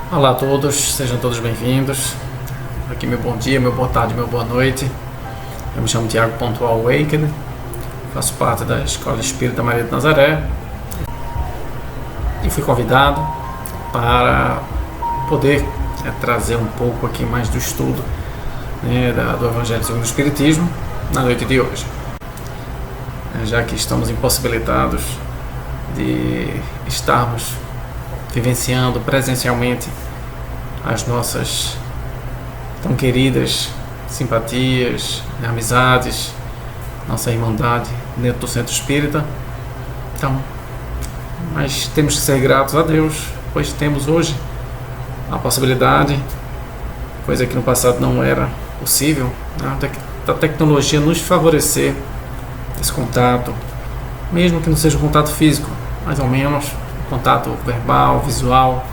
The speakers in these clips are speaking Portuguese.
Olá a todos, sejam todos bem-vindos. Aqui meu bom dia, meu boa tarde, meu boa noite. Eu me chamo Tiago Pontual Awakened, faço parte da Escola Espírita Maria de Nazaré e fui convidado para poder trazer um pouco aqui mais do estudo do Evangelho segundo o Espiritismo na noite de hoje. Já que estamos impossibilitados de estarmos vivenciando presencialmente as nossas tão queridas simpatias, amizades, nossa irmandade dentro do Centro Espírita. Então, mas temos que ser gratos a Deus, pois temos hoje a possibilidade, coisa que no passado não era possível, da tecnologia nos favorecer esse contato, mesmo que não seja um contato físico, mais ou menos contato verbal, visual,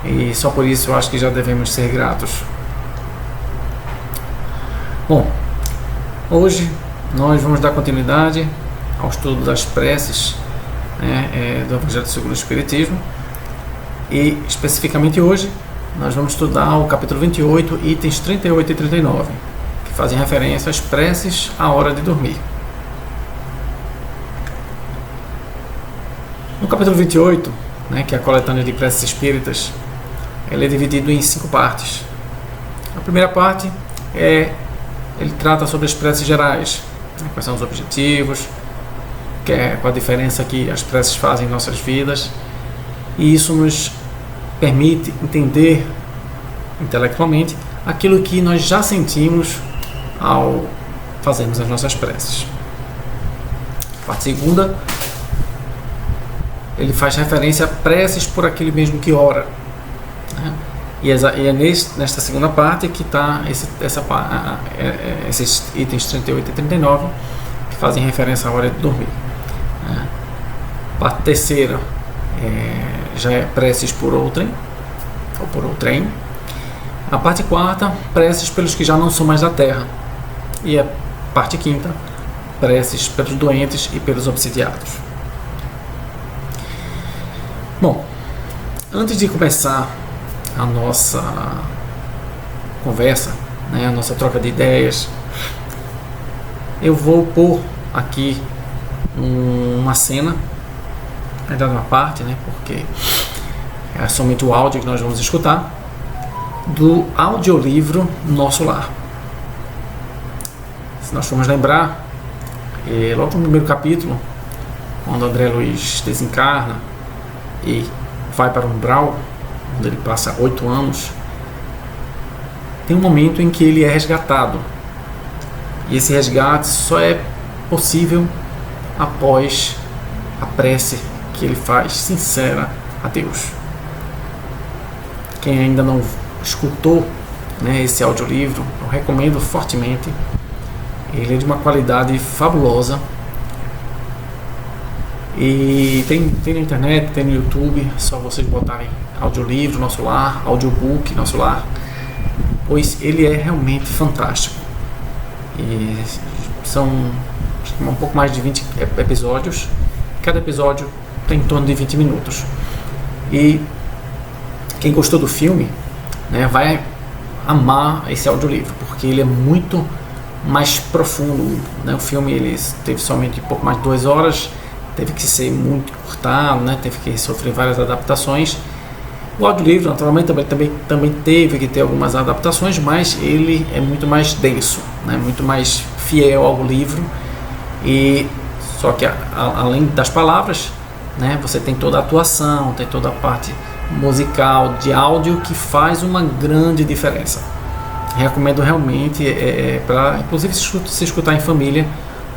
e só por isso eu acho que já devemos ser gratos. Bom, hoje nós vamos dar continuidade ao estudo das preces do Evangelho segundo o Espiritismo, e especificamente hoje nós vamos estudar o capítulo 28, itens 38 e 39, que fazem referência às preces à hora de dormir. No capítulo 28, que é a coletânea de preces espíritas, ele é dividido em 5 partes. A primeira parte ele trata sobre as preces gerais, quais são os objetivos, qual a diferença que as preces fazem em nossas vidas, e isso nos permite entender intelectualmente aquilo que nós já sentimos ao fazermos as nossas preces. A parte segunda, ele faz referência a preces por aquele mesmo que ora, e é nesta segunda parte que está esses itens 38 e 39 que fazem referência à hora de dormir. A parte terceira já é preces por outrem, ou por outrem. A parte quarta, preces pelos que já não são mais da terra, e a parte quinta, preces pelos doentes e pelos obsidiados. Bom, antes de começar a nossa conversa, a nossa troca de ideias, eu vou pôr aqui uma cena, ainda uma parte, porque é somente o áudio que nós vamos escutar, do audiolivro Nosso Lar. Se nós formos lembrar, logo no primeiro capítulo, quando André Luiz desencarna e vai para o umbral, onde ele passa 8 anos, tem um momento em que ele é resgatado, e esse resgate só é possível após a prece que ele faz sincera a Deus. Quem ainda não escutou esse audiolivro, eu recomendo fortemente. Ele é de uma qualidade fabulosa. E tem na internet, tem no YouTube, é só vocês botarem audiolivro Nosso Lar, audiobook Nosso Lar, pois ele é realmente fantástico. E são um pouco mais de 20 episódios, cada episódio tem em torno de 20 minutos. E quem gostou do filme vai amar esse audiolivro, porque ele é muito mais profundo. O filme ele teve somente pouco mais de 2 horas, teve que ser muito cortado, teve que sofrer várias adaptações. O audiolivro, naturalmente, também teve que ter algumas adaptações, mas ele é muito mais denso, muito mais fiel ao livro. E só que além das palavras, você tem toda a atuação, tem toda a parte musical de áudio que faz uma grande diferença. Recomendo realmente, para inclusive se escutar em família,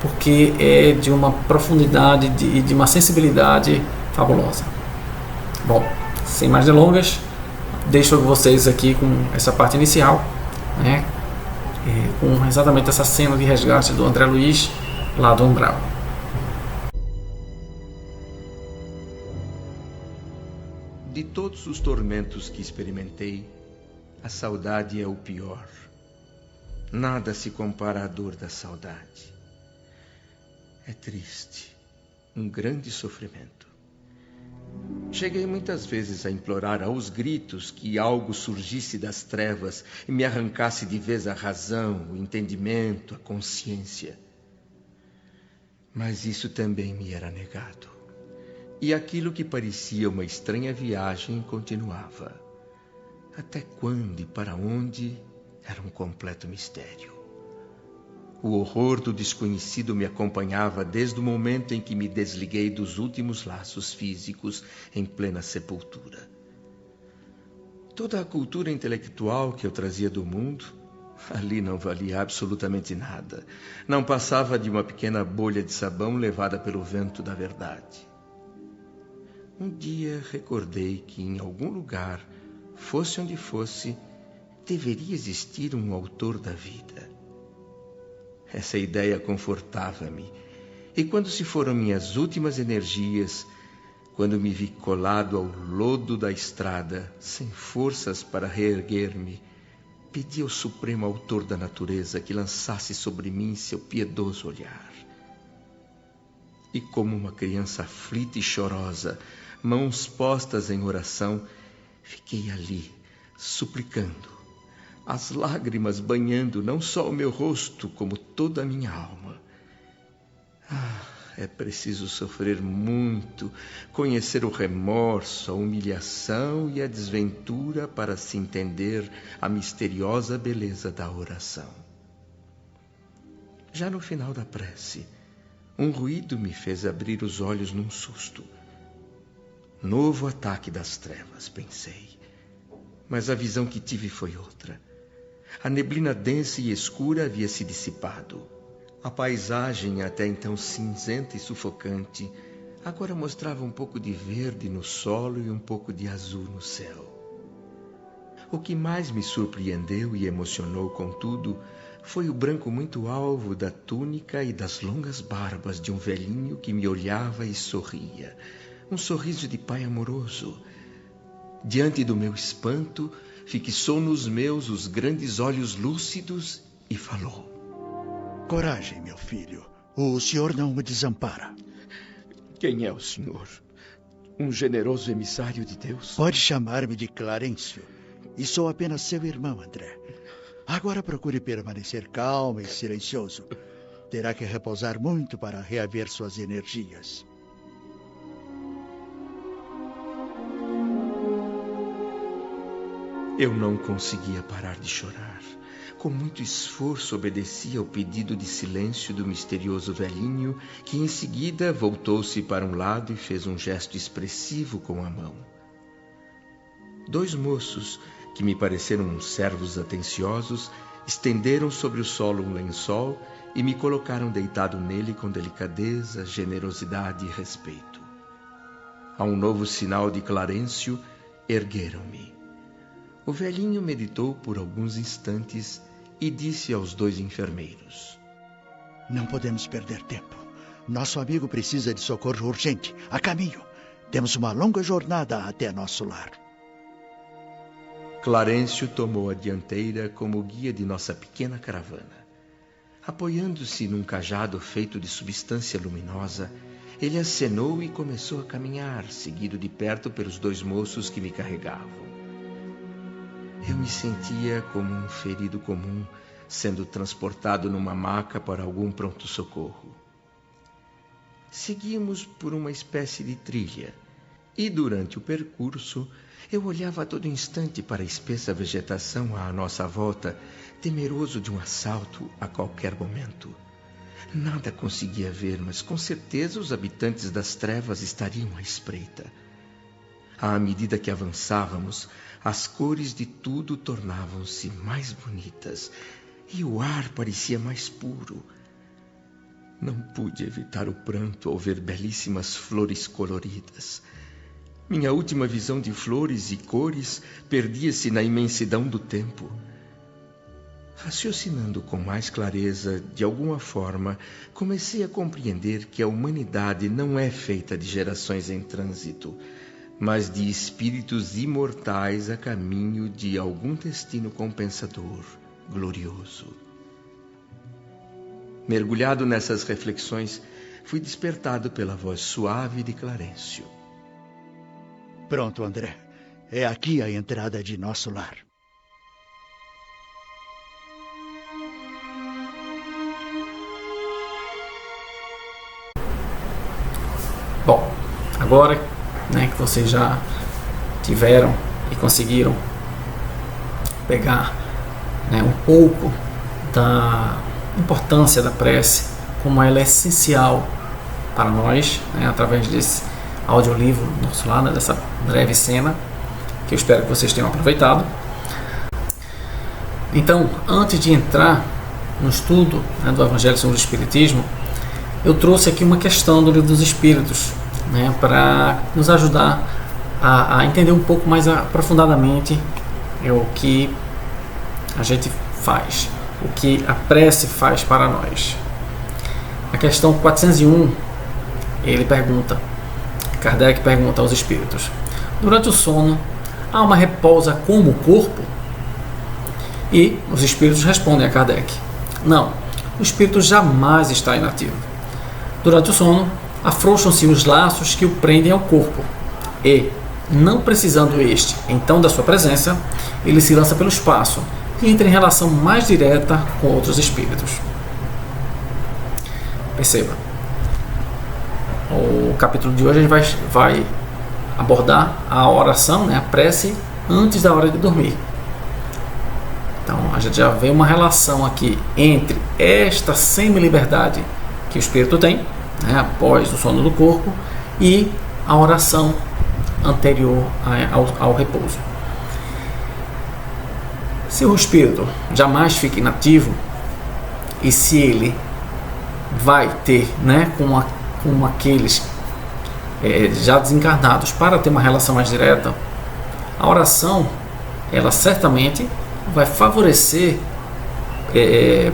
porque é de uma profundidade e de uma sensibilidade fabulosa. Bom, sem mais delongas, deixo vocês aqui com essa parte inicial, com exatamente essa cena de resgate do André Luiz lá do umbral. De todos os tormentos que experimentei, a saudade é o pior. Nada se compara à dor da saudade. É triste, um grande sofrimento. Cheguei muitas vezes a implorar aos gritos que algo surgisse das trevas e me arrancasse de vez a razão, o entendimento, a consciência. Mas isso também me era negado. E aquilo que parecia uma estranha viagem continuava. Até quando e para onde era um completo mistério. O horror do desconhecido me acompanhava desde o momento em que me desliguei dos últimos laços físicos em plena sepultura. Toda a cultura intelectual que eu trazia do mundo, ali não valia absolutamente nada. Não passava de uma pequena bolha de sabão levada pelo vento da verdade. Um dia recordei que em algum lugar, fosse onde fosse, deveria existir um autor da vida. Essa ideia confortava-me, e quando se foram minhas últimas energias, quando me vi colado ao lodo da estrada, sem forças para reerguer-me, pedi ao Supremo Autor da natureza que lançasse sobre mim seu piedoso olhar. E como uma criança aflita e chorosa, mãos postas em oração, fiquei ali, suplicando, as lágrimas banhando não só o meu rosto, como toda a minha alma. É preciso sofrer muito, conhecer o remorso, a humilhação e a desventura para se entender a misteriosa beleza da oração. Já no final da prece, um ruído me fez abrir os olhos num susto. Novo ataque das trevas, pensei. Mas a visão que tive foi outra. A neblina densa e escura havia se dissipado. A paisagem, até então cinzenta e sufocante, agora mostrava um pouco de verde no solo e um pouco de azul no céu. O que mais me surpreendeu e emocionou, contudo, foi o branco muito alvo da túnica e das longas barbas de um velhinho que me olhava e sorria. Um sorriso de pai amoroso. Diante do meu espanto, fixou nos meus os grandes olhos lúcidos e falou: Coragem, meu filho. O senhor não me desampara. Quem é o senhor? Um generoso emissário de Deus? Pode chamar-me de Clarencio. E sou apenas seu irmão, André. Agora procure permanecer calmo e silencioso. Terá que repousar muito para reaver suas energias. Eu não conseguia parar de chorar. Com muito esforço obedeci ao pedido de silêncio do misterioso velhinho, que em seguida voltou-se para um lado e fez um gesto expressivo com a mão. Dois moços, que me pareceram servos atenciosos, estenderam sobre o solo um lençol e me colocaram deitado nele com delicadeza, generosidade e respeito. A um novo sinal de Clarencio, ergueram-me. O velhinho meditou por alguns instantes e disse aos dois enfermeiros: Não podemos perder tempo. Nosso amigo precisa de socorro urgente. A caminho. Temos uma longa jornada até nosso lar. Clarencio tomou a dianteira como guia de nossa pequena caravana. Apoiando-se num cajado feito de substância luminosa, ele acenou e começou a caminhar, seguido de perto pelos dois moços que me carregavam. Eu me sentia como um ferido comum, sendo transportado numa maca para algum pronto-socorro. Seguimos por uma espécie de trilha, e durante o percurso eu olhava a todo instante para a espessa vegetação à nossa volta, temeroso de um assalto a qualquer momento. Nada conseguia ver, mas com certeza os habitantes das trevas estariam à espreita. À medida que avançávamos, as cores de tudo tornavam-se mais bonitas e o ar parecia mais puro. Não pude evitar o pranto ao ver belíssimas flores coloridas. Minha última visão de flores e cores perdia-se na imensidão do tempo. Raciocinando com mais clareza, de alguma forma, comecei a compreender que a humanidade não é feita de gerações em trânsito, mas de espíritos imortais a caminho de algum destino compensador, glorioso. Mergulhado nessas reflexões, fui despertado pela voz suave de Clarencio. Pronto, André. É aqui a entrada de nosso lar. Bom, agora, né, que vocês já tiveram e conseguiram pegar, né, um pouco da importância da prece, como ela é essencial para nós, né, através desse audiolivro nosso lá, né, dessa breve cena, que eu espero que vocês tenham aproveitado. Então, antes de entrar no estudo, né, do Evangelho segundo o Espiritismo, eu trouxe aqui uma questão do Livro dos Espíritos, né, para nos ajudar a entender um pouco mais aprofundadamente o que a gente faz, o que a prece faz para nós. A questão 401, Kardec pergunta aos espíritos: durante o sono, a alma repousa como o corpo? E os espíritos respondem a Kardec: não, o espírito jamais está inativo. Durante o sono, afrouxam-se os laços que o prendem ao corpo e, não precisando este então da sua presença, ele se lança pelo espaço e entra em relação mais direta com outros espíritos. Perceba, o capítulo de hoje a gente vai abordar a oração, né, a prece antes da hora de dormir. Então a gente já vê uma relação aqui entre esta semi-liberdade que o espírito tem, né, após o sono do corpo, e a oração anterior ao repouso. Se o espírito jamais fica inativo, e se ele vai ter, né, com aqueles já desencarnados, para ter uma relação mais direta, a oração, ela certamente vai favorecer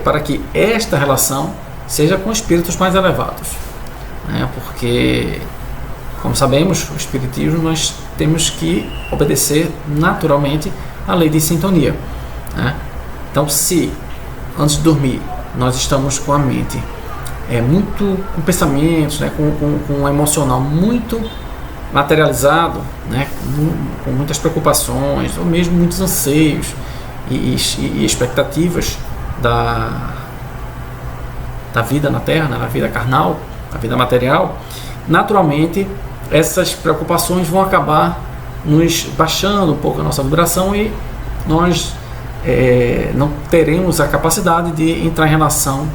para que esta relação seja com espíritos mais elevados, né? Porque, como sabemos, o espiritismo, nós temos que obedecer naturalmente à lei de sintonia, né? Então, se antes de dormir nós estamos com a mente muito com pensamentos, né, com um emocional muito materializado, né, com muitas preocupações ou mesmo muitos anseios e expectativas da vida na Terra, né, da vida carnal, da vida material, naturalmente essas preocupações vão acabar nos baixando um pouco a nossa vibração e nós não teremos a capacidade de entrar em relação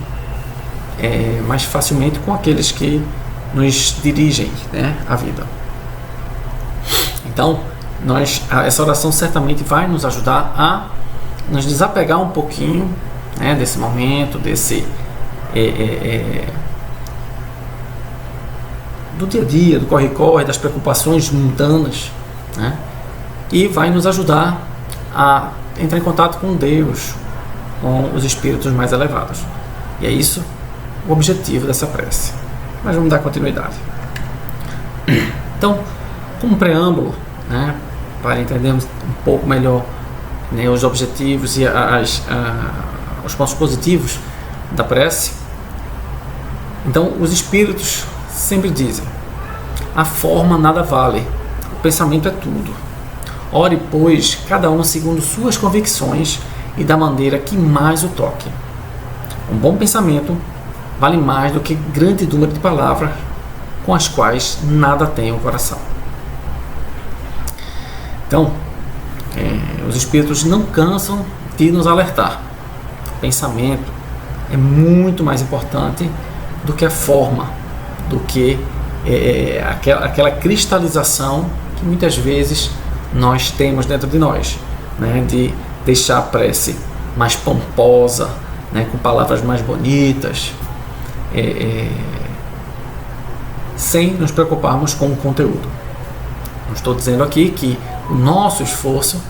mais facilmente com aqueles que nos dirigem, né, a vida. Então, essa oração certamente vai nos ajudar a nos desapegar um pouquinho, né, desse momento, do dia a dia, do corre-corre, das preocupações mundanas, né, e vai nos ajudar a entrar em contato com Deus, com os espíritos mais elevados. E é isso o objetivo dessa prece. Mas vamos dar continuidade. Então, como preâmbulo, né, para entendermos um pouco melhor, né, os objetivos e os pontos positivos da prece, então os espíritos sempre dizem: a forma nada vale, o pensamento é tudo. Ore, pois, cada um segundo suas convicções e da maneira que mais o toque. Um bom pensamento vale mais do que grande número de palavras com as quais nada tem o coração. Então, os espíritos não cansam de nos alertar. O pensamento é muito mais importante do que a forma, do que aquela cristalização que muitas vezes nós temos dentro de nós, né, de deixar a prece mais pomposa, né, com palavras mais bonitas, sem nos preocuparmos com o conteúdo. Não estou dizendo aqui que o nosso esforço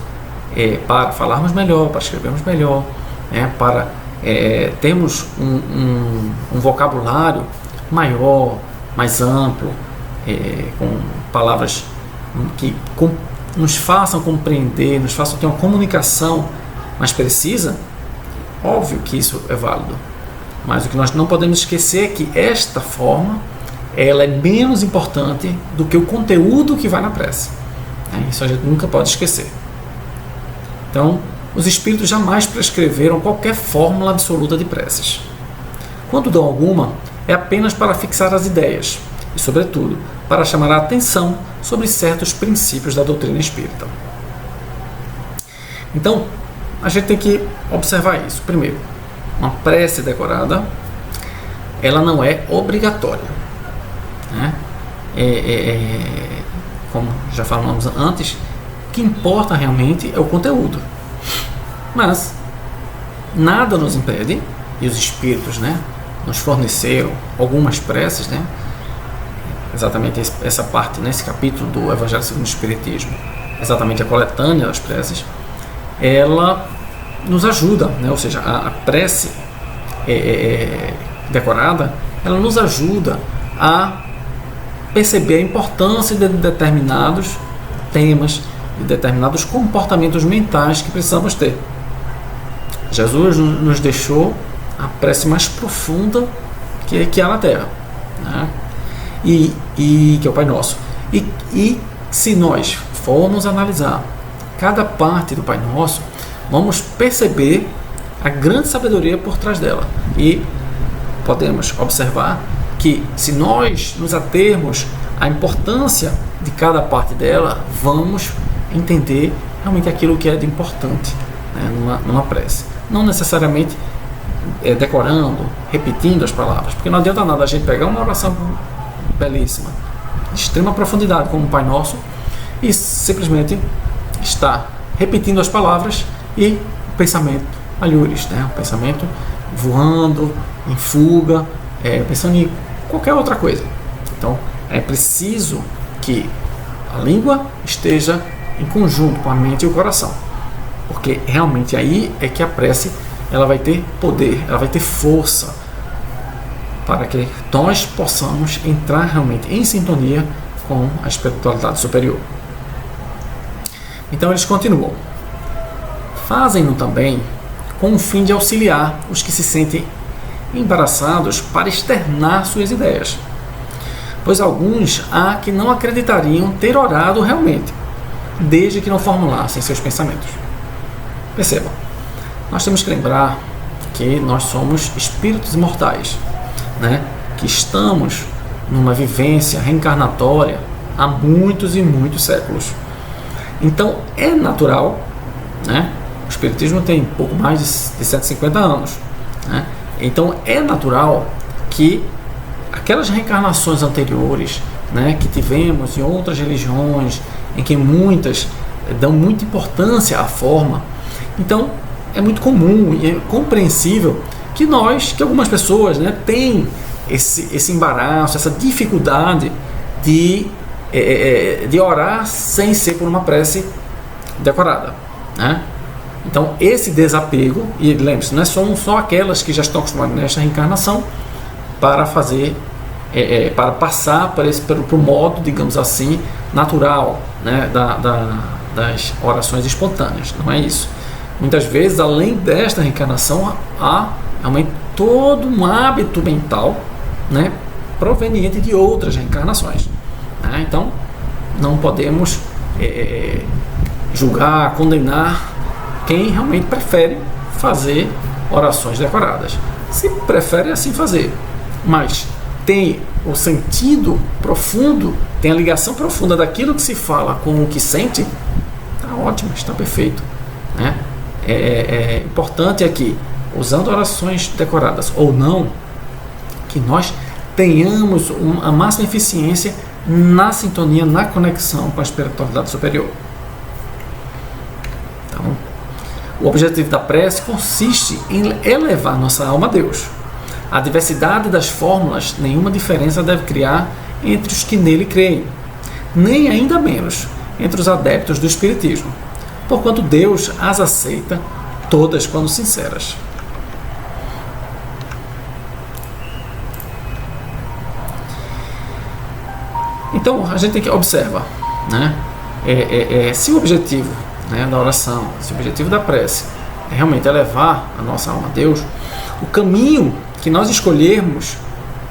é para falarmos melhor, para escrevermos melhor, né, para termos um vocabulário maior, mais amplo, com palavras que nos façam compreender, nos façam ter uma comunicação mais precisa. Óbvio que isso é válido, mas o que nós não podemos esquecer é que esta forma ela é menos importante do que o conteúdo que vai na prece. Isso a gente nunca pode esquecer. Então, os espíritos jamais prescreveram qualquer fórmula absoluta de preces. Quando dão alguma, é apenas para fixar as ideias e, sobretudo, para chamar a atenção sobre certos princípios da doutrina espírita. Então, a gente tem que observar isso. Primeiro, uma prece decorada, ela não é obrigatória, né? Como já falamos antes, o que importa realmente é o conteúdo. Mas nada nos impede, e os espíritos, né, nos forneceram algumas preces, né? Exatamente essa parte, nesse capítulo do Evangelho segundo o Espiritismo, exatamente a coletânea das preces, ela nos ajuda, né? Ou seja, a prece decorada, ela nos ajuda a perceber a importância de determinados temas, de determinados comportamentos mentais que precisamos ter. Jesus nos deixou a prece mais profunda que há na Terra, né? E que é o Pai Nosso. E se nós formos analisar cada parte do Pai Nosso, vamos perceber a grande sabedoria por trás dela. E podemos observar que, se nós nos atermos à importância de cada parte dela, vamos entender realmente aquilo que é de importante, né, numa prece. Não necessariamente decorando, repetindo as palavras, porque não adianta nada a gente pegar uma oração belíssima, de extrema profundidade, como o Pai Nosso, e simplesmente estar repetindo as palavras e o pensamento alhures, né? O pensamento voando, em fuga, pensando em qualquer outra coisa. Então, é preciso que a língua esteja em conjunto com a mente e o coração, porque realmente aí é que a prece ela vai ter poder, ela vai ter força para que nós possamos entrar realmente em sintonia com a espiritualidade superior. Então eles continuam. Fazem-no também com o fim de auxiliar os que se sentem embaraçados para externar suas ideias, pois alguns há que não acreditariam ter orado realmente, desde que não formulassem seus pensamentos. Percebam, nós temos que lembrar que nós somos espíritos imortais, né? Que estamos numa vivência reencarnatória há muitos e muitos séculos. Então é natural, né? O Espiritismo tem pouco mais de 150 anos, né? Então é natural que aquelas reencarnações anteriores, né, que tivemos em outras religiões, em que muitas dão muita importância à forma, então é muito comum e é compreensível que algumas pessoas, né, têm esse embaraço, essa dificuldade de orar sem ser por uma prece decorada, né? Então esse desapego, e lembre-se, não são só aquelas que já estão acostumadas nesta reencarnação para fazer, para passar para o modo, digamos assim, natural, né, das orações espontâneas. Não é isso. Muitas vezes, além desta reencarnação, há realmente todo um hábito mental, né, proveniente de outras reencarnações, né? Então não podemos julgar, condenar quem realmente prefere fazer orações decoradas. Se prefere assim fazer, mas tem o sentido profundo, tem a ligação profunda daquilo que se fala com o que sente, está ótimo, está perfeito, né? Importante é que, usando orações decoradas ou não, que nós tenhamos a máxima eficiência na sintonia, na conexão com a espiritualidade superior. Então, o objetivo da prece consiste em elevar nossa alma a Deus. A diversidade das fórmulas nenhuma diferença deve criar entre os que nele creem, nem ainda menos entre os adeptos do Espiritismo, porquanto Deus as aceita todas quando sinceras. Então a gente tem que observar, né? Se o objetivo, né, da oração, se o objetivo da prece é realmente elevar a nossa alma a Deus, o caminho que nós escolhermos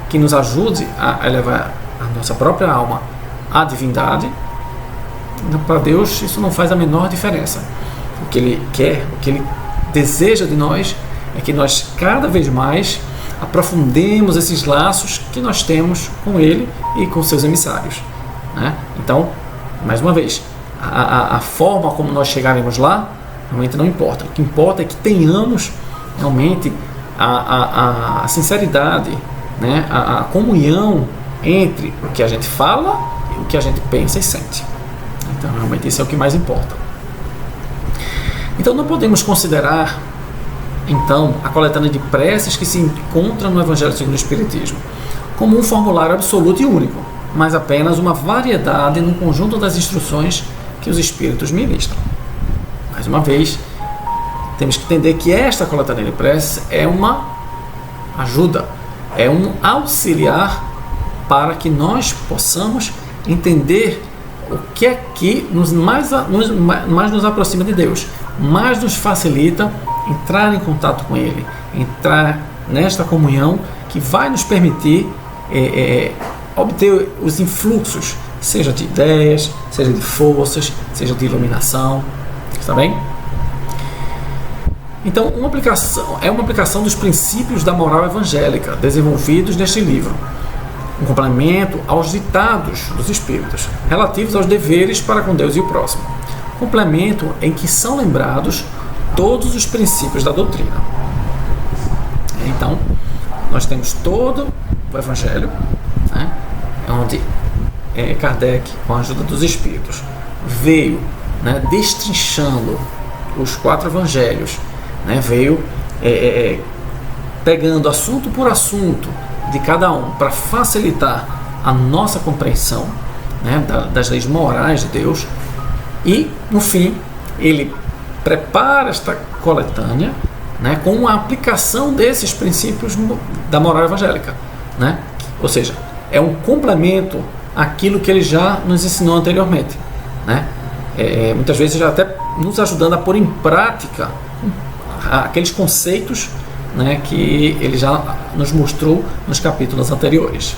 que nos ajude a elevar a nossa própria alma à divindade Então, para Deus isso não faz a menor diferença. O que Ele quer, o que Ele deseja de nós é que nós cada vez mais aprofundemos esses laços que nós temos com Ele e com seus emissários, né? Então, mais uma vez, a forma como nós chegaremos lá realmente não importa. O que importa é que tenhamos realmente a sinceridade, né? A comunhão entre o que a gente fala e o que a gente pensa e sente. Então, realmente, isso é o que mais importa. Então, não podemos considerar então a coletânea de preces que se encontra no Evangelho segundo o Espiritismo como um formulário absoluto e único, mas apenas uma variedade no conjunto das instruções que os Espíritos ministram. Mais uma vez, temos que entender que esta coletânea de preces é uma ajuda, é um auxiliar para que nós possamos entender o que é que mais nos aproxima de Deus, mais nos facilita entrar em contato com Ele, entrar nesta comunhão que vai nos permitir obter os influxos, seja de ideias, seja de forças, seja de iluminação. Está bem? Então, é uma aplicação dos princípios da moral evangélica desenvolvidos neste livro, um complemento aos ditados dos Espíritos relativos aos deveres para com Deus e o próximo, complemento em que são lembrados todos os princípios da doutrina. Então, nós temos todo o Evangelho, né, onde Kardec, com a ajuda dos Espíritos, veio, né, destrinchando os 4 Evangelhos, né, veio pegando assunto por assunto de cada um para facilitar a nossa compreensão, né, das leis morais de Deus, e no fim ele prepara esta coletânea, né, com a aplicação desses princípios da moral evangélica, né? Ou seja, é um complemento àquilo que ele já nos ensinou anteriormente, né? Muitas vezes já até nos ajudando a pôr em prática aqueles conceitos, né, que ele já nos mostrou nos capítulos anteriores.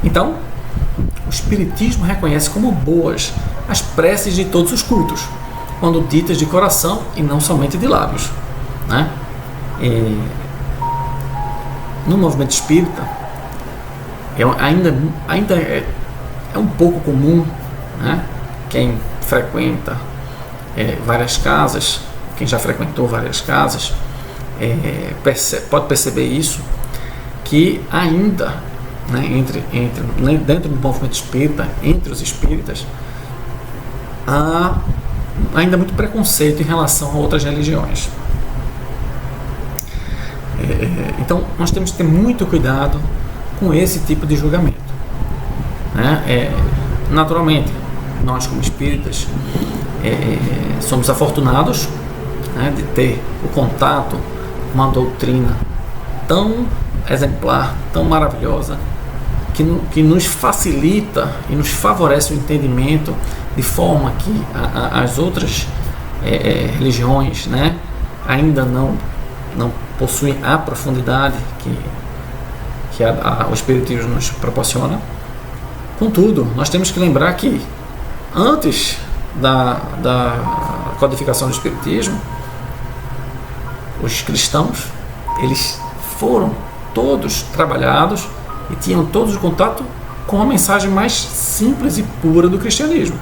Então, o Espiritismo reconhece como boas as preces de todos os cultos, quando ditas de coração e não somente de lábios, né? No movimento espírita ainda é um pouco comum, né? Quem frequenta várias casas, quem já frequentou várias casas, pode perceber isso, que ainda, né, dentro do movimento espírita, entre os espíritas, há ainda muito preconceito em relação a outras religiões. Então nós temos que ter muito cuidado com esse tipo de julgamento, né? Naturalmente, nós como espíritas somos afortunados, né, de ter o contato com uma doutrina tão exemplar, tão maravilhosa, que nos facilita e nos favorece o entendimento, de forma que as outras religiões, né, ainda não possuem a profundidade que o Espiritismo nos proporciona. Contudo, nós temos que lembrar que antes da codificação do Espiritismo, os cristãos, eles foram todos trabalhados e tinham todos o contato com a mensagem mais simples e pura do cristianismo.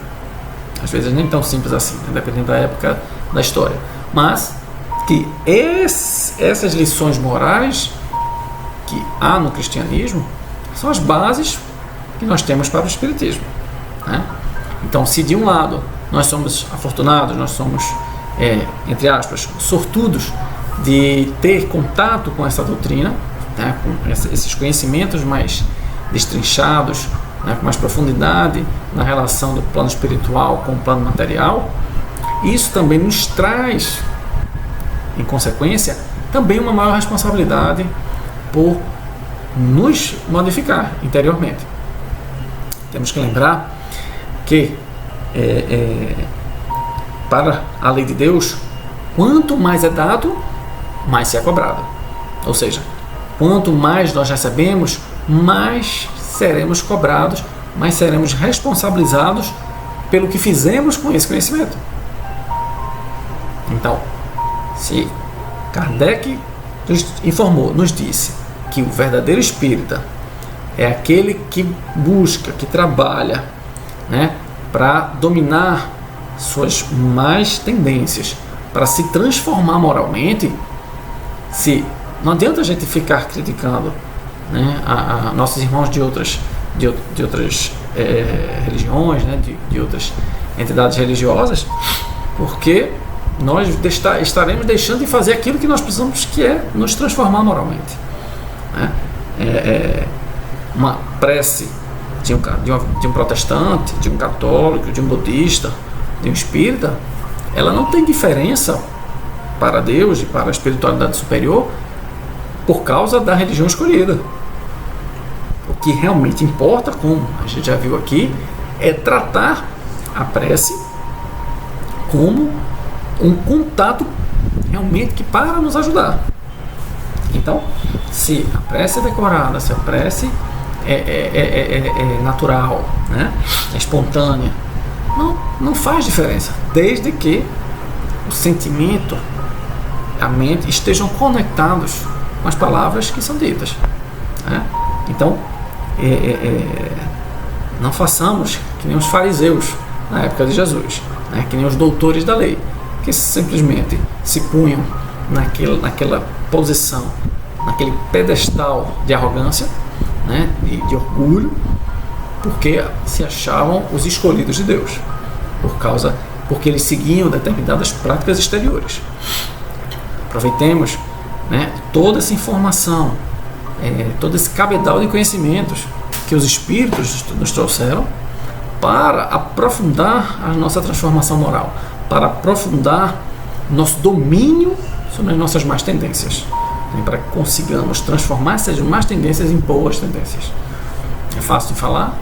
Às vezes nem tão simples assim, né, dependendo da época da história. Mas que essas lições morais que há no cristianismo são as bases que nós temos para o Espiritismo, né? Então, se de um lado nós somos afortunados, nós somos, entre aspas, sortudos de ter contato com essa doutrina, né, com esses conhecimentos mais destrinchados, né, com mais profundidade na relação do plano espiritual com o plano material, isso também nos traz, em consequência, também uma maior responsabilidade por nos modificar interiormente. Temos que lembrar que para a lei de Deus, quanto mais é dado, mais se é cobrado. Ou seja, quanto mais nós recebemos, mais seremos cobrados mas seremos responsabilizados pelo que fizemos com esse conhecimento. Então, se Kardec nos disse que o verdadeiro espírita é aquele que busca, que trabalha, né, para dominar suas más tendências, para se transformar moralmente, se não adianta a gente ficar criticando, né, a nossos irmãos de outras religiões, né, de outras entidades religiosas, porque nós estaremos deixando de fazer aquilo que nós precisamos, que é nos transformar moralmente, né? Uma prece de um protestante, de um católico, de um budista, de um espírita, ela não tem diferença para Deus e para a espiritualidade superior por causa da religião escolhida. O que realmente importa, como a gente já viu aqui, é tratar a prece como um contato realmente que para nos ajudar. Então, se a prece é decorada, se a prece é natural, né, é espontânea, não faz diferença, desde que o sentimento, a mente estejam conectados com as palavras que são ditas, né? Então, não façamos que nem os fariseus na época de Jesus, né, que nem os doutores da lei, que simplesmente se punham naquela posição, naquele pedestal de arrogância, né, de orgulho, porque se achavam os escolhidos de Deus, porque eles seguiam determinadas práticas exteriores. Aproveitemos, né, toda essa informação, todo esse cabedal de conhecimentos que os Espíritos nos trouxeram para aprofundar a nossa transformação moral, para aprofundar nosso domínio sobre as nossas más tendências, né, para que consigamos transformar essas más tendências em boas tendências. É fácil de falar,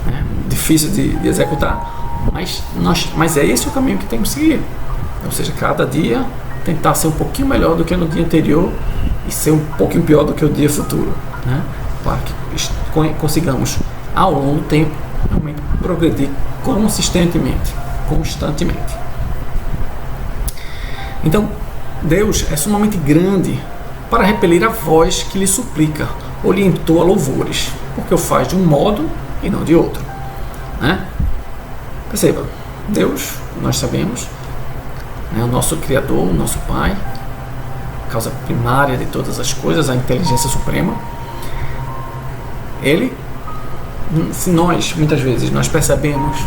né, difícil de executar, mas é esse o caminho que temos que seguir. Ou seja, cada dia tentar ser um pouquinho melhor do que no dia anterior e ser um pouquinho pior do que o dia futuro, né, para que consigamos, ao longo do tempo, realmente progredir constantemente. Então, Deus é sumamente grande para repelir a voz que lhe suplica ou lhe entoa louvores, porque o faz de um modo e não de outro, né? Perceba, Deus, nós sabemos, é o nosso Criador, o nosso Pai, a causa primária de todas as coisas, a inteligência suprema. Ele, se muitas vezes, nós percebemos,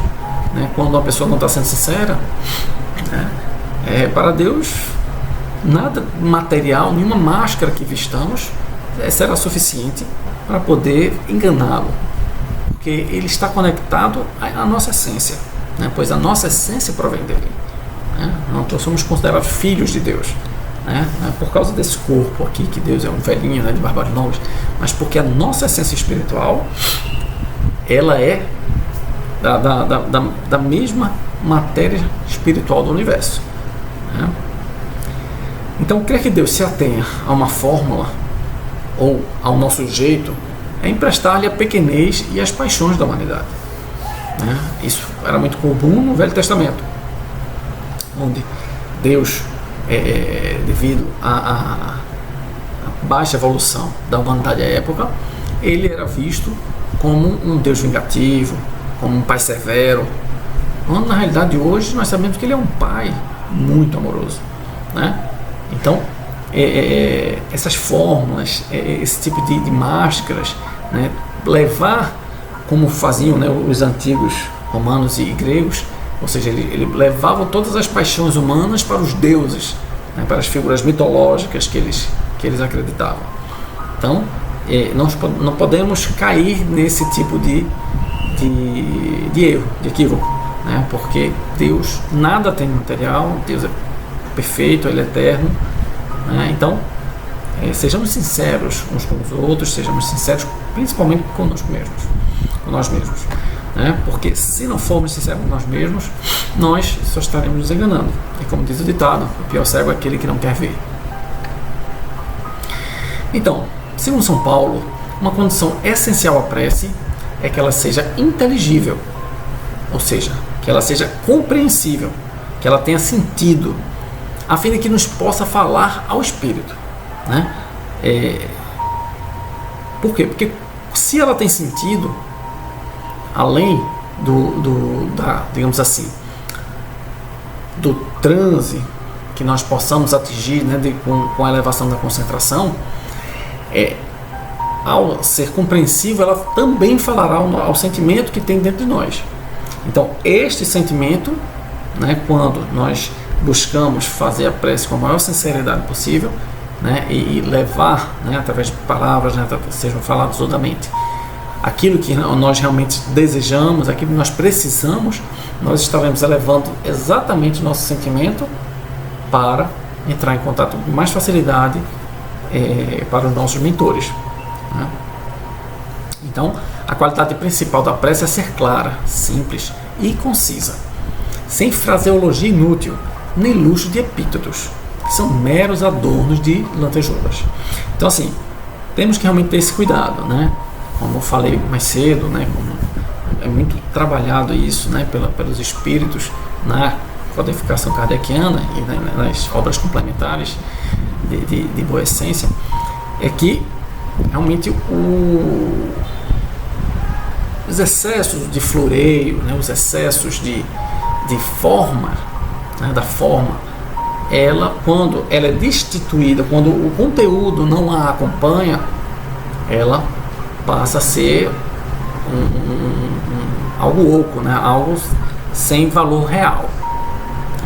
né, quando uma pessoa não está sendo sincera, né, para Deus, nada material, nenhuma máscara que vistamos será suficiente para poder enganá-lo, porque ele está conectado à nossa essência, né, pois a nossa essência provém dele. Nós somos considerados filhos de Deus, né? Não é por causa desse corpo aqui que Deus é um velhinho, né, de barbas longas, mas porque a nossa essência espiritual, ela é da mesma matéria espiritual do universo, né? Então, crer que Deus se atenha a uma fórmula ou ao nosso jeito é emprestar-lhe a pequenez e as paixões da humanidade, né? Isso era muito comum no Velho Testamento, onde Deus, devido à baixa evolução da humanidade à época, ele era visto como um Deus vingativo, como um pai severo, quando na realidade hoje nós sabemos que ele é um pai muito amoroso, né? Então, essas fórmulas, esse tipo de máscaras, né, levar, como faziam, né, os antigos romanos e gregos, ou seja, ele levavam todas as paixões humanas para os deuses, né, para as figuras mitológicas que eles acreditavam. Então, nós não podemos cair nesse tipo de erro, de equívoco, né, porque Deus nada tem material, Deus é perfeito, Ele é eterno, né? Então, sejamos sinceros uns com os outros, sejamos sinceros principalmente com nós mesmos, né? Porque se não formos sinceros com nós mesmos, nós só estaremos nos enganando. E como diz o ditado, o pior cego é aquele que não quer ver. Então, segundo São Paulo, uma condição essencial à prece é que ela seja inteligível, ou seja, que ela seja compreensível, que ela tenha sentido, a fim de que nos possa falar ao espírito, né? Por quê? Porque se ela tem sentido, além digamos assim, do transe que nós possamos atingir, né, com a elevação da concentração, ao ser compreensível, ela também falará ao sentimento que tem dentro de nós. Então, este sentimento, né, quando nós buscamos fazer a prece com a maior sinceridade possível, né, e levar, né, através de palavras, né, sejam faladas ou da mente, aquilo que nós realmente desejamos, aquilo que nós precisamos, nós estaremos elevando exatamente o nosso sentimento para entrar em contato com mais facilidade para os nossos mentores, né? Então, a qualidade principal da prece é ser clara, simples e concisa, sem fraseologia inútil, nem luxo de epítetos, que são meros adornos de lantejoulas. Então, assim, temos que realmente ter esse cuidado, né? Como eu falei mais cedo, né? Como é muito trabalhado isso, né? Pelos espíritos na codificação kardeciana e nas obras complementares de boa essência, é que realmente os excessos de floreio, né, os excessos de forma, né, da forma, ela, quando ela é destituída, quando o conteúdo não a acompanha, ela passa a ser algo oco, né, algo sem valor real.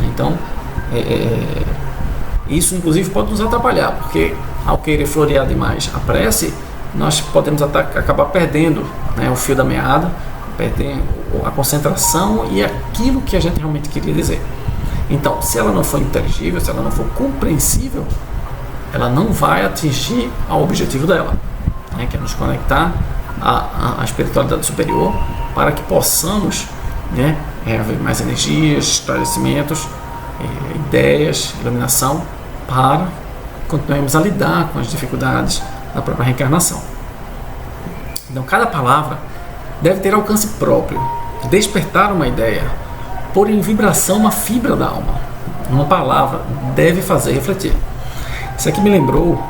Então, isso inclusive pode nos atrapalhar, porque ao querer florear demais a prece, nós podemos acabar perdendo, né, o fio da meada, perdendo a concentração e aquilo que a gente realmente queria dizer. Então, se ela não for inteligível, se ela não for compreensível, ela não vai atingir ao objetivo dela, né, que é nos conectar à espiritualidade superior, para que possamos, né, haver mais energias, esclarecimentos, ideias, iluminação, para continuarmos a lidar com as dificuldades da própria reencarnação. Então, cada palavra deve ter alcance próprio, despertar uma ideia, pôr em vibração uma fibra da alma. Uma palavra deve fazer refletir. Isso aqui me lembrou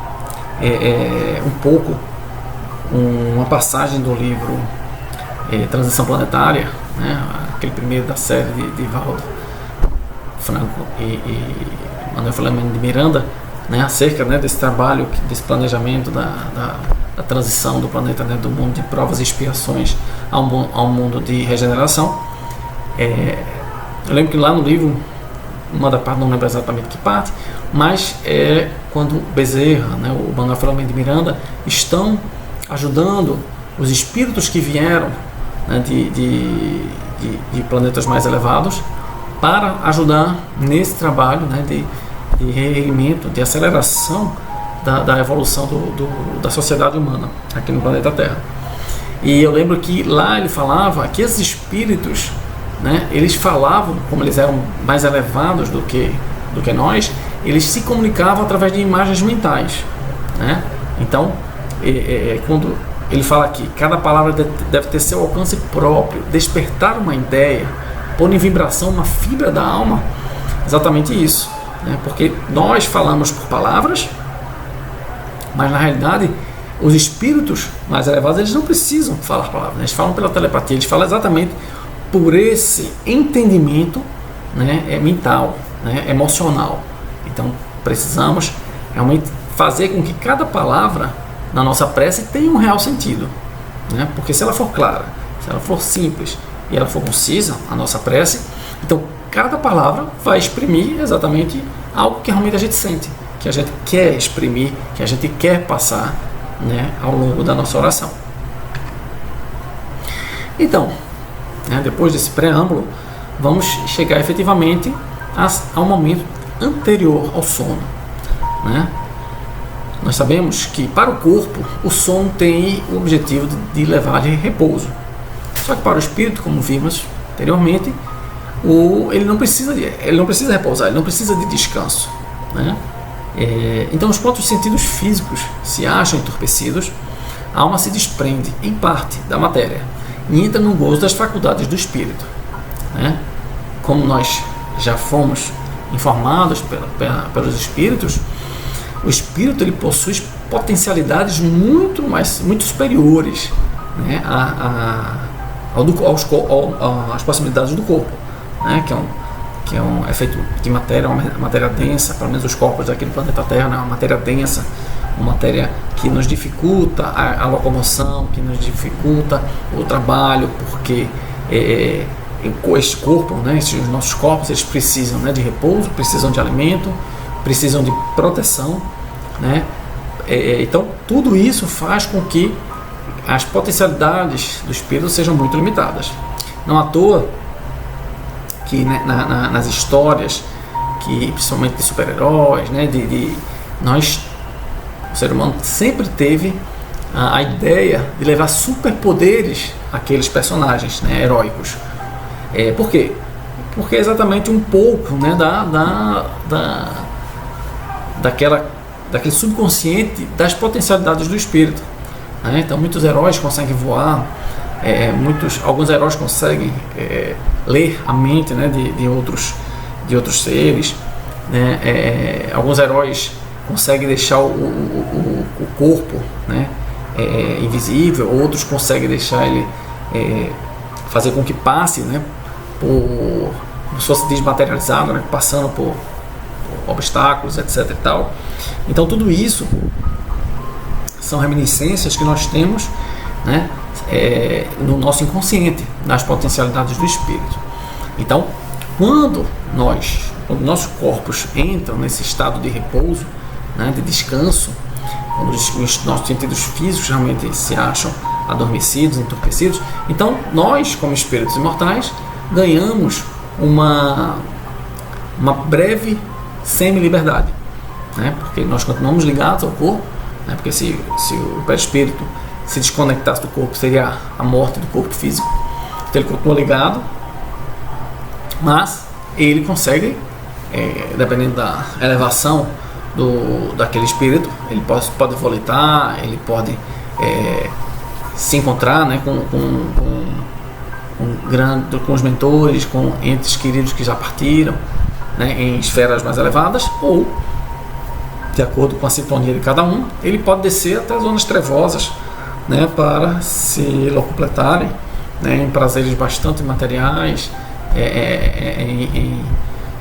um pouco uma passagem do livro Transição Planetária, né, aquele primeiro da série de Valdo Franco e Manuel Filomeno de Miranda, né, acerca, né, desse trabalho, desse planejamento da transição do planeta, né, do mundo de provas e expiações ao mundo de regeneração. Eu lembro que lá no livro, uma da parte, não lembro exatamente que parte, mas quando Bezerra, né, o Manuel Filomeno de Miranda, estão ajudando os espíritos que vieram, né, de planetas mais elevados, para ajudar nesse trabalho, né, de reerguimento, de aceleração da evolução da sociedade humana aqui no planeta Terra. E eu lembro que lá ele falava que esses espíritos, né, eles falavam, como eles eram mais elevados do que nós, eles se comunicavam através de imagens mentais, né? Então, quando ele fala aqui, cada palavra deve ter seu alcance próprio, despertar uma ideia, pôr em vibração uma fibra da alma, exatamente isso, né? Porque nós falamos por palavras, mas na realidade os espíritos mais elevados, eles não precisam falar palavras, né? Eles falam pela telepatia, eles falam exatamente por esse entendimento, né, mental, né, emocional. Então precisamos realmente fazer com que cada palavra na nossa prece tenha um real sentido, né? Porque se ela for clara, se ela for simples e ela for concisa, a nossa prece, então cada palavra vai exprimir exatamente algo que realmente a gente sente, que a gente quer exprimir, que a gente quer passar, né, ao longo da nossa oração. Então, né, depois desse preâmbulo, vamos chegar efetivamente ao momento anterior ao sono, né? Nós sabemos que para o corpo o sono tem o objetivo de levar de repouso. Só que para o espírito, como vimos anteriormente, ele não precisa repousar, ele não precisa de descanso, né? Então, enquanto os sentidos físicos se acham entorpecidos, a alma se desprende, em parte, da matéria e entra no gozo das faculdades do espírito, né? Como nós já fomos informados pelos espíritos, o espírito ele possui potencialidades muito superiores, né, às possibilidades do corpo, né, que é um efeito de matéria, uma matéria densa, pelo menos os corpos aqui do planeta Terra, né, uma matéria densa, uma matéria que nos dificulta a locomoção, que nos dificulta o trabalho, porque esse corpo, né, os nossos corpos, eles precisam, né, de repouso, precisam de alimento, precisam de proteção, né? Então tudo isso faz com que as potencialidades do espírito sejam muito limitadas. Não à toa que, né, nas histórias, que principalmente de super-heróis, né, o ser humano sempre teve a ideia de levar superpoderes àqueles personagens, né, heróicos. Por quê? Porque é exatamente um pouco, né, daquele subconsciente das potencialidades do espírito, né? Então muitos heróis conseguem voar, alguns heróis conseguem ler a mente, né, de outros seres, né? Alguns heróis conseguem deixar o corpo, né, invisível, outros conseguem deixar ele fazer com que passe, né, como se fosse desmaterializado, né, passando por obstáculos, etc. e tal. Então tudo isso são reminiscências que nós temos, né, no nosso inconsciente, nas potencialidades do espírito. Então, quando nossos corpos entram nesse estado de repouso, né, de descanso, quando os nossos sentidos físicos realmente se acham adormecidos, entorpecidos, então nós, como espíritos imortais, ganhamos uma breve semi-liberdade, né? Porque nós continuamos ligados ao corpo, né? Porque se o perispírito se desconectasse do corpo, seria a morte do corpo físico. Então ele continua ligado, mas ele consegue, dependendo da elevação daquele espírito, ele pode volitar, ele pode se encontrar, né, com os mentores, com entes queridos que já partiram, né, em esferas mais elevadas, ou, de acordo com a sintonia de cada um, ele pode descer até as zonas trevosas, né, para se locupletarem, né, em prazeres bastante materiais,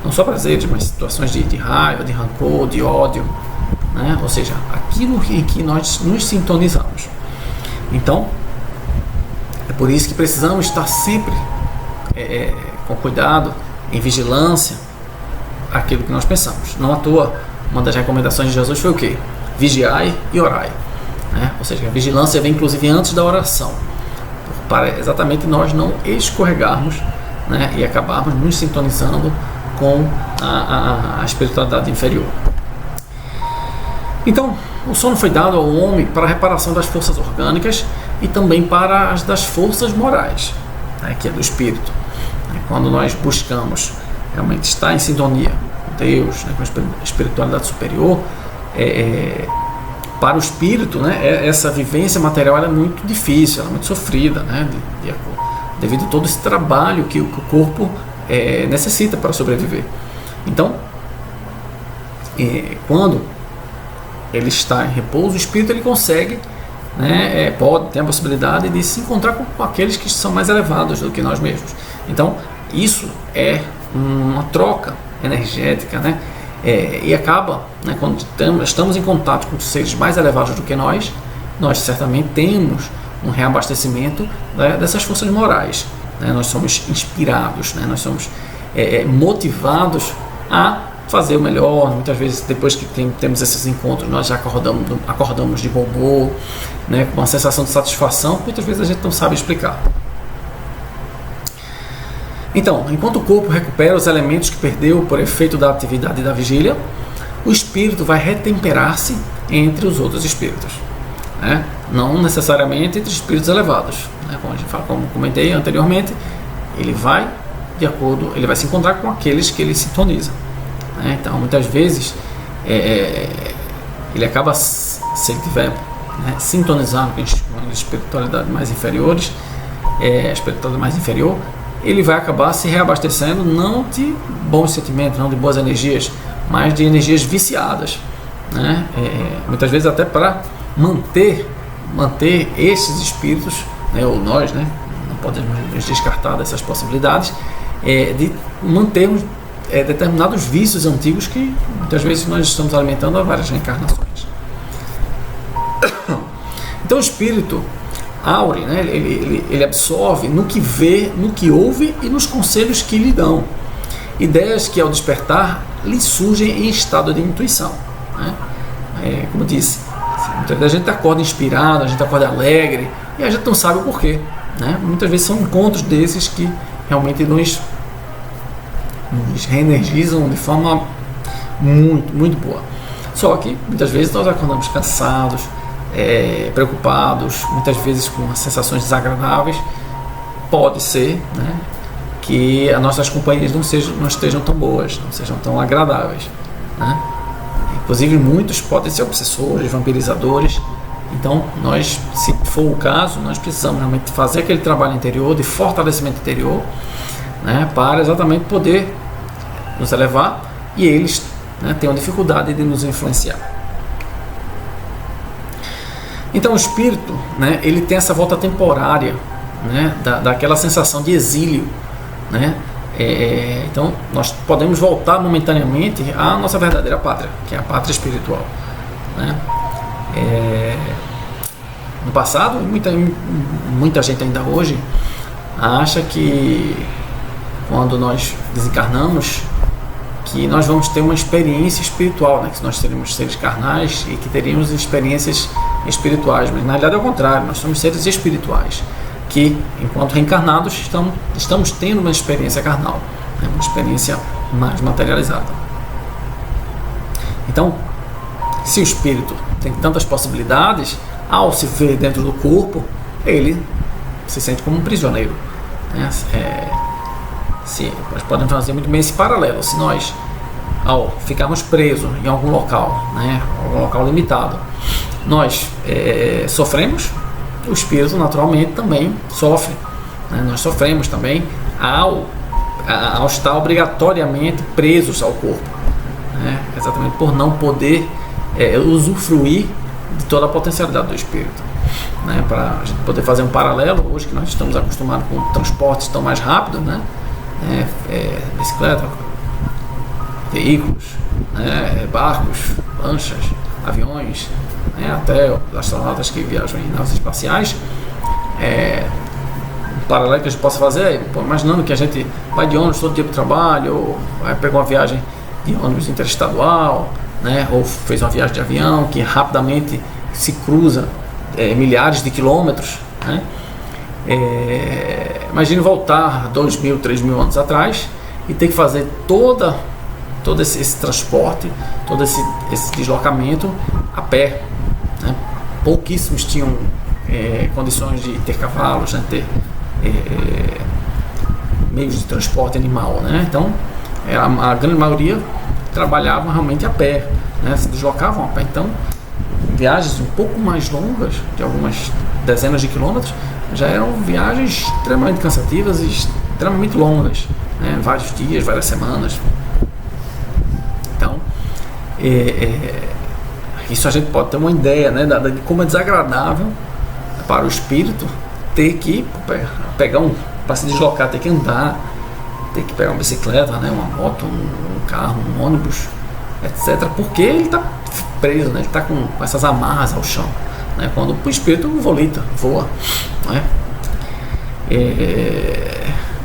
não só prazeres, mas situações de raiva, de rancor, de ódio, né, ou seja, aquilo em que nós nos sintonizamos. Então, é por isso que precisamos estar sempre com cuidado, em vigilância, aquilo que nós pensamos. Não à toa, uma das recomendações de Jesus foi o quê? Vigiai e orai, né? Ou seja, a vigilância vem inclusive antes da oração, para exatamente nós não escorregarmos, né, e acabarmos nos sintonizando com a espiritualidade inferior. Então, o sono foi dado ao homem para a reparação das forças orgânicas e também para as das forças morais, né, que é do espírito. Quando nós buscamos realmente estar em sintonia com Deus, né, com a espiritualidade superior, para o espírito, né, essa vivência material ela é muito difícil, ela é muito sofrida, né, devido a todo esse trabalho que o corpo necessita para sobreviver. Então, quando ele está em repouso, o espírito ele consegue, né, tem a possibilidade de se encontrar com aqueles que são mais elevados do que nós mesmos. Então, isso é uma troca energética, né, e acaba, né, quando estamos em contato com seres mais elevados do que nós certamente temos um reabastecimento, né, dessas forças morais, né? Nós somos inspirados, né? Nós somos motivados a fazer o melhor. Muitas vezes, depois que temos esses encontros, nós já acordamos de bom humor, né, com uma sensação de satisfação que muitas vezes a gente não sabe explicar. Então, enquanto o corpo recupera os elementos que perdeu por efeito da atividade da vigília, o espírito vai retemperar-se entre os outros espíritos, né? Não necessariamente entre espíritos elevados, né? Como a gente fala, como comentei anteriormente, ele vai se encontrar com aqueles que ele sintoniza, né? Então, muitas vezes, ele acaba, se ele tiver, né, sintonizado com espiritualidades mais inferiores, a espiritualidade mais inferior, ele vai acabar se reabastecendo não de bons sentimentos, não de boas energias, mas de energias viciadas, né? Muitas vezes até para manter esses espíritos, né, ou nós, né, não podemos descartar dessas possibilidades, de mantermos determinados vícios antigos que muitas vezes nós estamos alimentando há várias reencarnações. Então o espírito áureo, né, ele absorve no que vê, no que ouve e nos conselhos que lhe dão. Ideias que ao despertar lhe surgem em estado de intuição, né? Como eu disse, muitas vezes a gente acorda inspirado, a gente acorda alegre e a gente não sabe o porquê, né? Muitas vezes são encontros desses que realmente nos reenergizam de forma muito, muito boa. Só que muitas vezes nós acordamos cansados, preocupados, muitas vezes com sensações desagradáveis. Pode ser, né, que as nossas companhias não estejam tão boas, não sejam tão agradáveis, né? Inclusive muitos podem ser obsessores, vampirizadores. Então nós, se for o caso, nós precisamos realmente fazer aquele trabalho interior, de fortalecimento interior, né, para exatamente poder nos elevar e eles, né, tenham dificuldade de nos influenciar. Então o espírito, né, ele tem essa volta temporária, né, daquela sensação de exílio, né? Então nós podemos voltar momentaneamente à nossa verdadeira pátria, que é a pátria espiritual, né? No passado, muita gente ainda hoje acha que quando nós desencarnamos, que nós vamos ter uma experiência espiritual, né? Que nós seremos seres carnais e que teríamos experiências espirituais, mas na realidade é o contrário, nós somos seres espirituais que, enquanto reencarnados, estamos tendo uma experiência carnal, né? Uma experiência mais materializada. Então, se o espírito tem tantas possibilidades, ao se ver dentro do corpo, ele se sente como um prisioneiro, né? Nós podemos fazer muito bem esse paralelo. Se nós, ao ficarmos presos em algum local, né, algum local limitado, nós sofremos, o espírito naturalmente também sofre, né? Nós sofremos também ao estar obrigatoriamente presos ao corpo, né? Exatamente por não poder usufruir de toda a potencialidade do espírito, né? Para a gente poder fazer um paralelo, hoje que nós estamos acostumados com transportes tão mais rápidos, né? Bicicleta, veículos, né? Barcos, lanchas, aviões, né? Até astronautas que viajam em naves espaciais. Um paralelo que a gente possa fazer imaginando que a gente vai de ônibus todo dia para o trabalho, ou vai pegar uma viagem de ônibus interestadual, né? Ou fez uma viagem de avião que rapidamente se cruza milhares de quilômetros, né? Imagine voltar 2.000, 3.000 anos atrás e ter que fazer todo esse transporte, todo esse deslocamento a pé, né? Pouquíssimos tinham condições de ter cavalos, né? Ter meios de transporte animal, né? Então a grande maioria trabalhavam realmente a pé, né? Se deslocavam a pé. Então viagens um pouco mais longas, de algumas dezenas de quilômetros, já eram viagens extremamente cansativas e extremamente longas, né? Vários dias, várias semanas. Então isso a gente pode ter uma ideia, né, de como é desagradável para o espírito ter que pegar para se deslocar, ter que andar, ter que pegar uma bicicleta, né, uma moto, um carro, um ônibus, etc. Porque ele está preso, né, ele está com essas amarras ao chão, né, quando o espírito volita, voa, né?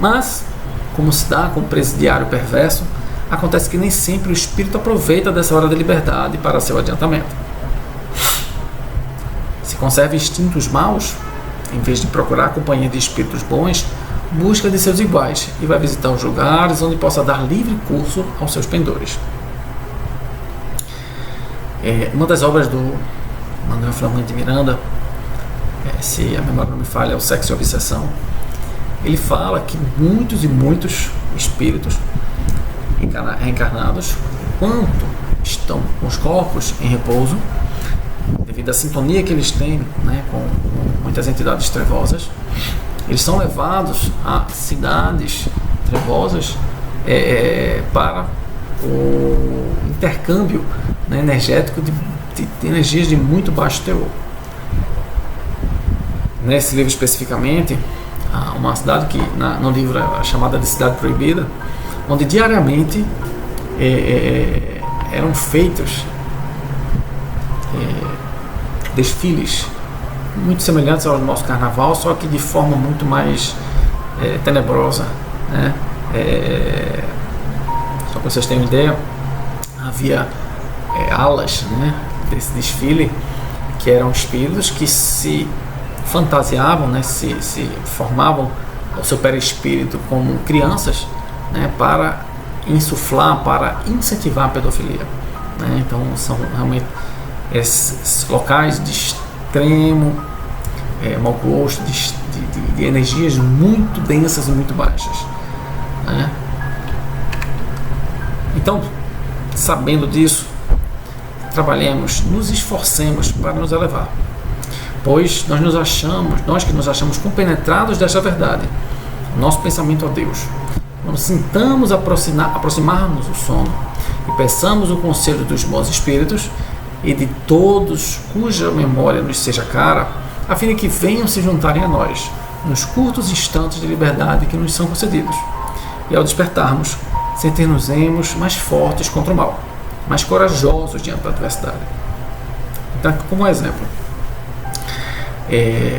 Mas, como se dá com o presidiário perverso, acontece que nem sempre o espírito aproveita dessa hora de liberdade para seu adiantamento. Se conserva instintos maus, em vez de procurar a companhia de espíritos bons, busca de seus iguais e vai visitar os lugares onde possa dar livre curso aos seus pendores. Uma das obras do Manuel Flamante de Miranda, se a memória não me falha, é o Sexo e a Obsessão. Ele fala que muitos e muitos espíritos reencarnados, quando estão com os corpos em repouso, devido à sintonia que eles têm, né, com muitas entidades trevosas, eles são levados a cidades trevosas para o intercâmbio, né, energético de energias de muito baixo teor. Nesse livro especificamente, há uma cidade que no livro é chamada de Cidade Proibida, onde diariamente eram feitos desfiles muito semelhantes ao nosso carnaval, só que de forma muito mais tenebrosa, né? Só para vocês terem uma ideia, havia alas, né, desse desfile que eram espíritos que se fantasiavam, né, se formavam o seu perispírito como crianças, né, para insuflar, para incentivar a pedofilia, né? Então são realmente esses locais de extremo mau gosto, de energias muito densas e muito baixas, né? Então, sabendo disso, trabalhemos, nos esforcemos para nos elevar, pois nós que nos achamos compenetrados desta verdade, nosso pensamento a Deus, quando sintamos aproximar-nos do sono e peçamos o conselho dos bons espíritos e de todos cuja memória nos seja cara, a fim de que venham se juntarem a nós nos curtos instantes de liberdade que nos são concedidos, e ao despertarmos, sentir-nos-emos mais fortes contra o mal, mais corajosos diante da adversidade. Então, como exemplo,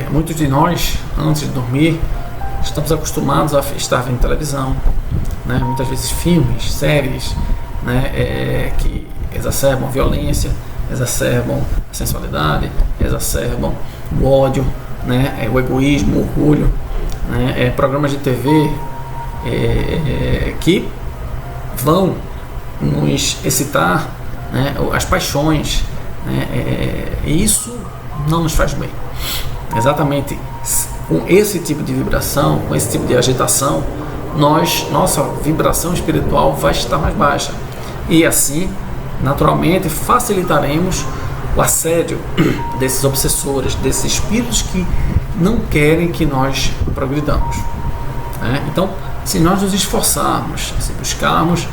muitos de nós, antes de dormir, estamos acostumados a estar vendo televisão, né? Muitas vezes filmes, séries, né? Que exacerbam a violência, exacerbam a sensualidade, exacerbam o ódio, né? O egoísmo, o orgulho, né? Programas de TV que vão nos excitar, né, as paixões, né, e isso não nos faz bem. Exatamente com esse tipo de vibração, com esse tipo de agitação, nossa vibração espiritual vai estar mais baixa, e assim naturalmente facilitaremos o assédio desses obsessores, desses espíritos que não querem que nós progridamos, né? Então, se nós nos esforçarmos, se buscarmos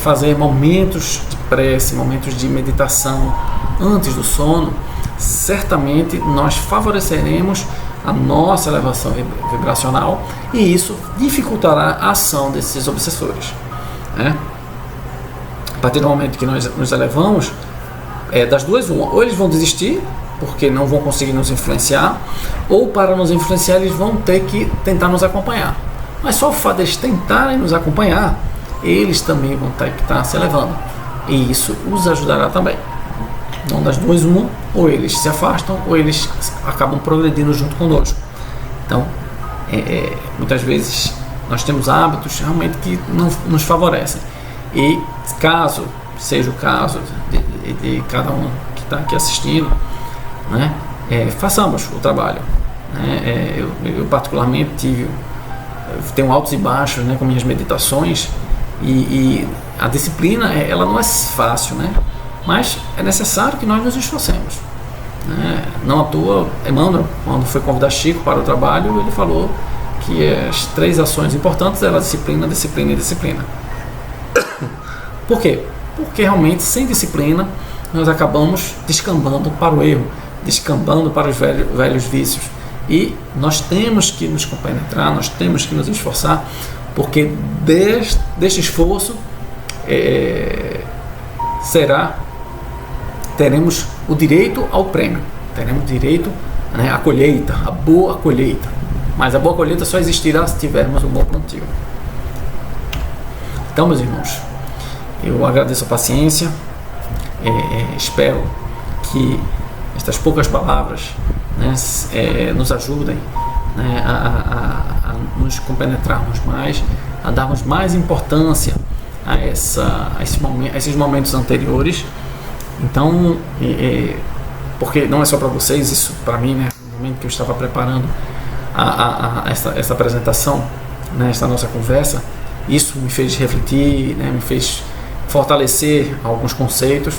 fazer momentos de prece, momentos de meditação antes do sono, certamente nós favoreceremos a nossa elevação vibracional, e isso dificultará a ação desses obsessores, né? A partir do momento que nós nos elevamos, das duas uma, ou eles vão desistir porque não vão conseguir nos influenciar, ou para nos influenciar eles vão ter que tentar nos acompanhar. Mas só o fato de eles tentarem nos acompanhar, eles também vão ter que estar se elevando, e isso os ajudará também. Então, das duas uma, ou eles se afastam ou eles acabam progredindo junto conosco. Então, muitas vezes nós temos hábitos realmente que não nos favorecem, e caso seja o caso de cada um que está aqui assistindo, né, façamos o trabalho, né? Eu particularmente tenho altos e baixos, né, com minhas meditações, e a disciplina ela não é fácil, né? Mas é necessário que nós nos esforcemos, né? Não à toa, Emmanuel, quando foi convidar Chico para o trabalho, ele falou que as 3 ações importantes eram disciplina, disciplina e disciplina. Por quê? Porque realmente sem disciplina nós acabamos descambando para o erro, descambando para os velhos vícios, e nós temos que nos compenetrar, nós temos que nos esforçar, porque deste esforço teremos o direito ao prêmio, teremos direito, né, à colheita, a boa colheita. Mas a boa colheita só existirá se tivermos um bom plantio. Então, meus irmãos, eu agradeço a paciência, espero que estas poucas palavras, né, nos ajudem, né, a nos compenetrarmos mais, a darmos mais importância a esses momentos anteriores. Então, porque não é só para vocês, isso para mim, né, no momento que eu estava preparando essa apresentação, né, esta nossa conversa, isso me fez refletir, né, me fez fortalecer alguns conceitos.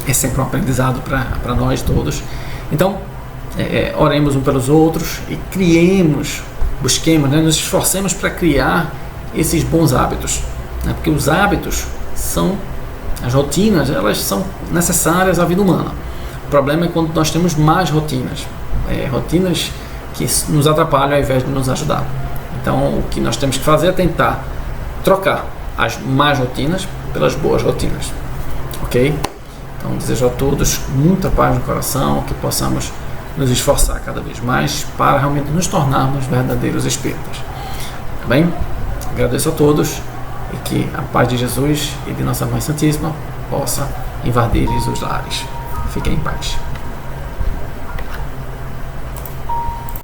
É sempre um aprendizado para nós todos. Então, oremos uns pelos outros e busquemos, né, nos esforcemos para criar esses bons hábitos, né, porque os hábitos as rotinas, elas são necessárias à vida humana. O problema é quando nós temos mais rotinas, rotinas que nos atrapalham ao invés de nos ajudar. Então, o que nós temos que fazer é tentar trocar as más rotinas pelas boas rotinas, ok? Então, desejo a todos muita paz no coração, que possamos nos esforçar cada vez mais para realmente nos tornarmos verdadeiros espíritas. Tá bem? Agradeço a todos e que a paz de Jesus e de Nossa Mãe Santíssima possa invadir os lares. Fiquem em paz.